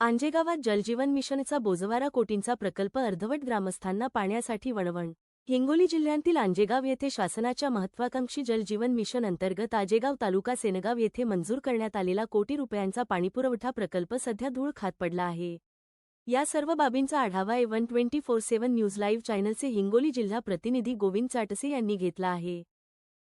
आंजेगावात जलजीवन मिशनचा बोजवारा कोटींचा प्रकल्प अर्धवट, ग्रामस्थांना पाण्यासाठी वणवण. हिंगोली जिल्ह्यातील आंजेगाव येथे शासनाच्या महत्त्वाकांक्षी जलजीवन मिशन अंतर्गत आजेगाव तालुका सेनगाव येथे मंजूर करण्यात आलेला कोटी रुपयांचा पाणीपुरवठा प्रकल्प सध्या धूळ खात पडला आहे. या सर्व बाबींचा आढावा A1 24/7 न्यूज लाईव्ह चॅनलचे हिंगोली जिल्हा प्रतिनिधी गोविंद चाटसे यांनी घेतला आहे.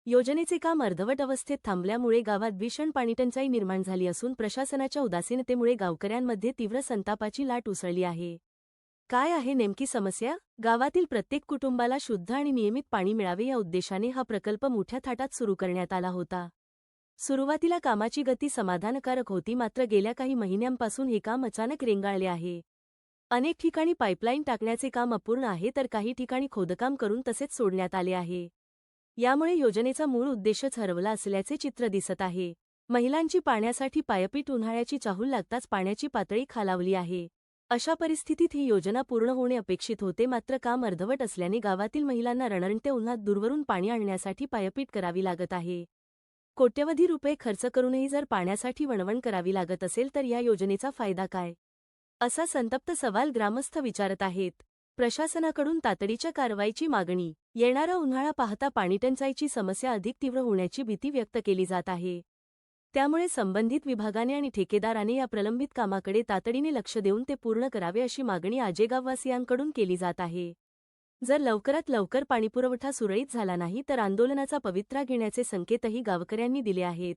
योजनेचे काम अर्धवट अवस्थेत थांबल्यामुळे गावात भीषण पाणीटंचाई निर्माण झाली असून प्रशासनाच्या उदासीनतेमुळे गावकऱ्यांमध्ये तीव्र संतापाची लाट उसळली आहे. काय आहे नेमकी समस्या? गावातील प्रत्येक कुटुंबाला शुद्ध आणि नियमित पाणी मिळावे या उद्देशाने हा प्रकल्प मोठ्या थाटात सुरू करण्यात आला होता. सुरुवातीला कामाची गती समाधानकारक होती, मात्र गेल्या काही महिन्यांपासून हे काम अचानक रेंगाळले आहे. अनेक ठिकाणी पाईपलाईन टाकण्याचे काम अपूर्ण आहे, तर काही ठिकाणी खोदकाम करून तसेच सोडण्यात आले आहे. यामुळे योजनेचा मूळ उद्देशच हरवला असल्याचे चित्र दिसत आहे. महिलांची पाण्यासाठी पायपीट उन्हाळ्याची चाहूल लागताच पाण्याची पातळी खालावली आहे. अशा परिस्थितीत ही योजना पूर्ण होणे अपेक्षित होते, मात्र काम अर्धवट असल्याने गावातील महिलांना रणरणत्या उन्हात दूरवरून पाणी आणण्यासाठी पायपीट करावी लागत आहे. कोट्यवधी रुपये खर्च करूनही जर पाण्यासाठी वणवण करावी लागत असेल तर या योजनेचा फायदा काय, असा संतप्त सवाल ग्रामस्थ विचारत आहेत. प्रशासनाकडून तातडीच्या कारवाईची मागणी. येणारा उन्हाळा पाहता पाणीटंचाईची समस्या अधिक तीव्र होण्याची भीती व्यक्त केली जात आहे. त्यामुळे संबंधित विभागाने आणि ठेकेदाराने या प्रलंबित कामाकडे तातडीने लक्ष देऊन ते पूर्ण करावे अशी मागणी आजेगाववासियांकडून केली जात आहे. जर लवकरात लवकर पाणीपुरवठा सुरळीत झाला नाही तर आंदोलनाचा पवित्रा घेण्याचे संकेतही गावकऱ्यांनी दिले आहेत.